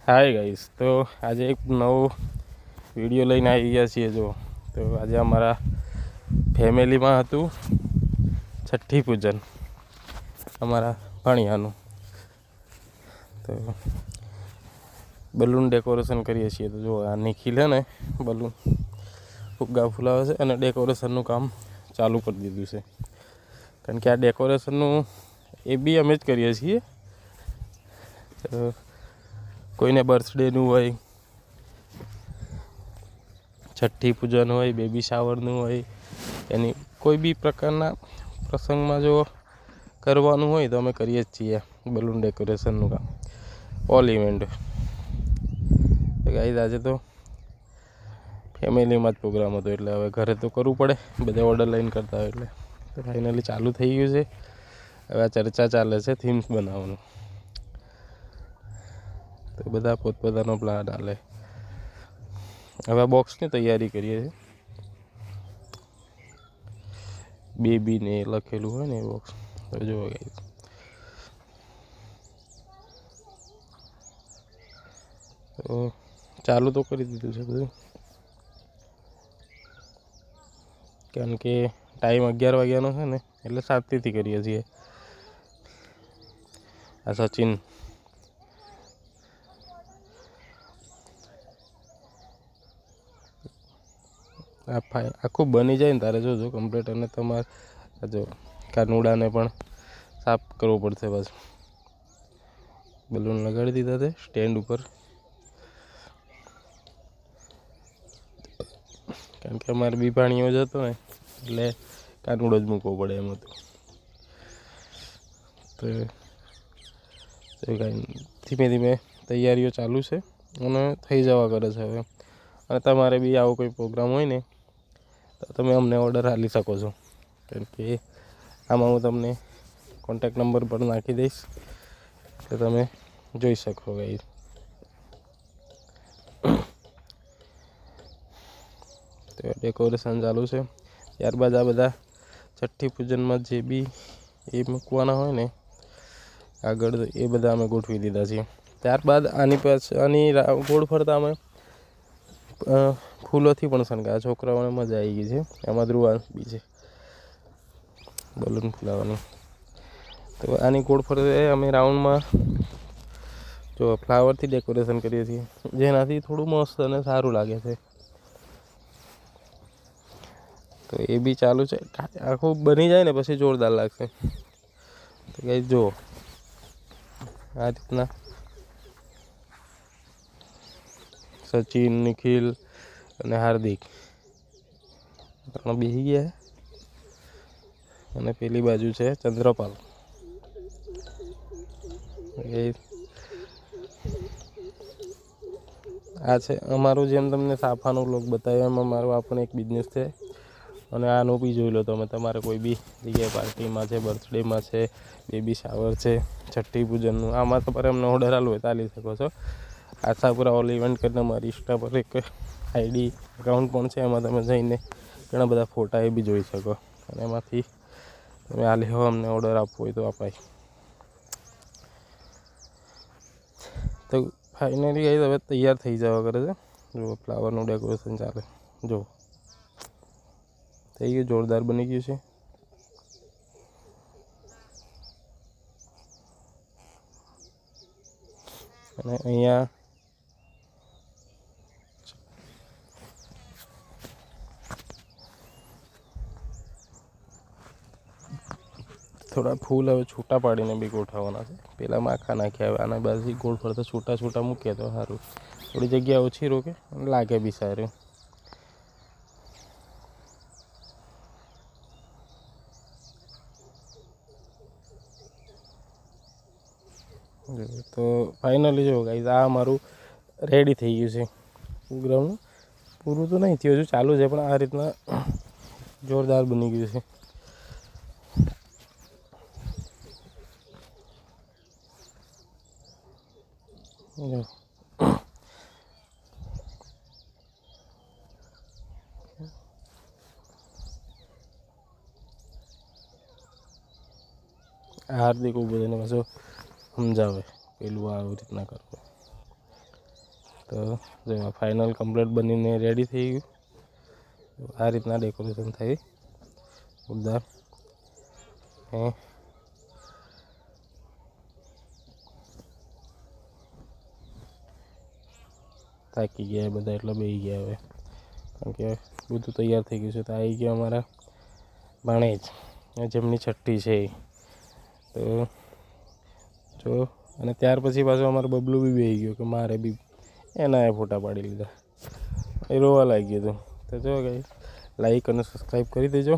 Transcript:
Hi guys, तो आज एक नવો વિડીયો લઈને આવી ગયા છીએ। જો તો આજે અમારા ફેમિલીમાં હતું છઠ્ઠી પૂજન અમારા ભાણિયાનું। તો બલૂન ડેકોરેશન કરીએ છીએ। તો જો આ નિખિલ હે ને બલૂન ફુગ્ગા ફૂલાવે છે અને ડેકોરેશનનું કામ ચાલુ કરી દીધું છે, કારણ કે આ ડેકોરેશનનું એ બી અમે જ કરીએ છીએ। તો કોઈને બર્થડેનું હોય, છઠ્ઠી પૂજન હોય, બેબી શાવરનું હોય, એની કોઈ બી પ્રકારના પ્રસંગમાં જો કરવાનું હોય તો અમે કરીએ જ છીએ બલૂન ડેકોરેશનનું કામ, ઓલ ઇવેન્ટ। ગાઈસ આજે તો ફેમિલીમાં જ પ્રોગ્રામ હતો, એટલે હવે ઘરે તો કરવું પડે, બધા ઓર્ડર લઈને કરતા હોય એટલે ફાઇનલી ચાલુ થઈ ગયું છે। હવે આ ચર્ચા ચાલે છે થીમ્સ બનાવવાનું, તો બધા પોતપોતાનો પ્લાન હાલે। હવે બોક્સની તૈયારી કરીએ છીએ, બેબીને લખેલું હોય ને એ બોક્સ। તો જો ગાઈસ તો ચાલુ તો કરી દીધું છે બધું, કારણ કે ટાઈમ 11 વાગ્યાનો છે ને, એટલે શાંતિથી કરીએ છીએ। આ સચિન આખું બની જાય ને તારે જોજો કમ્પ્લીટ, અને તમારે જો કાનુડાને પણ સાફ કરવો પડશે। બસ બલૂન લગાડી દીધા છે સ્ટેન્ડ ઉપર, કારણ કે અમારે બી પાણીઓ જતો ને એટલે કાનુડો જ મૂકવો પડે એમ હતું। તો કાંઈ ધીમે ધીમે તૈયારીઓ ચાલુ છે અને થઈ જવા કરે છે હવે। અને તમારે બી આવો કોઈ પ્રોગ્રામ હોય ને તો તમે અમને ઓર્ડર આપી શકો છો, કારણ કે આમાં હું તમને કોન્ટેક્ટ નંબર પર નાખી દઈશ, તો તમે જોઈ શકો ગાઈસ। તો ડેકોરેશન ચાલુ છે। ત્યારબાદ આ બધા છઠ્ઠી પૂજનમાં જે બી એ મૂકવાના હોય ને આગળ, એ બધા અમે ગોઠવી દીધા છે। ત્યારબાદ આની ગોળ ફરતા અમે ફૂલોથી પણ શણગાર, છોકરાઓને મજા આવી ગઈ છે। એમાં ધ્રુવાંશ બી છે બલૂન ફૂલાવાની। તો આની ગોળ ફરતે અમે રાઉન્ડમાં જો ફ્લાવરથી ડેકોરેશન કરીએ છીએ, જેનાથી થોડું મસ્ત અને સારું લાગે છે। તો એ બી ચાલુ છે, આખું બની જાય ને પછી જોરદાર લાગશે। તો ગાઈસ જો આ રીતના સચિન, નિખિલ અને હાર્દિક ત્રણ બેસી ગયા, અને પેલી બાજુ છે ચંદ્રપાલ। આ છે અમારું, જેમ તમને સાફાનો વ્લોગ બતાવ્યો એમ અમારો આ પણ એક બિઝનેસ છે। અને આનું બી જોઈ લો તમે, તમારે કોઈ બી જગ્યાએ પાર્ટીમાં છે, બર્થડેમાં છે, બેબી શાવર છે, છઠ્ઠી પૂજનનું, આમાં તમારે અમને ઓર્ડર આલવો હોય તો આલી શકો છો। આશાપુરા ઓલ ઇવેન્ટ કરીને અમારી ઇન્સ્ટા પર એક આઈડી એકાઉન્ટ પણ છે, એમાં તમે જઈને ઘણા બધા ફોટા એ બી જોઈ શકો, અને એમાંથી તમે આલી હો અમને ઓર્ડર આપવો હોય તો અપાય। તો ફાઇનલી ગાઈસ હવે તૈયાર થઈ જવા કરે છે। જો ફ્લાવરનું ડેકોરેશન ચાલે, જો થઈ ગયું, જોરદાર બની ગયું છે। અને અહીંયા થોડા ફૂલ હવે છૂટા પાડીને બી ગોઠવવાના છે, પેલા માખા નાખ્યા, હવે આના બાજુ ગોળ ફરતા છૂટા છૂટા મૂકીએ તો સારું, થોડી જગ્યા ઓછી રોકે અને લાગે બી સારું। તો ફાઇનલી જો ગાઈસ આ અમારું રેડી થઈ ગયું છે પ્રોગ્રામનું। પૂરું તો નહીં થયું, હજુ ચાલુ છે, પણ આ રીતના જોરદાર બની ગયું છે। હાર્દિક બધાને પાછું સમજાવે પેલું આવી રીતના કરવું। તો જો ફાઇનલ કમ્પ્લીટ બનીને રેડી થઈ ગયું. આ રીતના ડેકોરેશન થાય જોરદાર. થાકી ગયા બધા એટલે બેસી ગયા હવે, કારણ કે બધું તૈયાર થઈ ગયું છે. તો આવી ગયા અમારા ભાણેજ, જેમની છઠ્ઠી છે. તો જો અને ત્યાર પછી પાછું અમારું બબલું બી બેસી ગયું કે મારે બી એના એ ફોટા પાડી લીધા. એ રોવા લાગી ગયું હતું. તો જો ગાઈસ લાઈક અને સબસ્ક્રાઈબ કરી દેજો.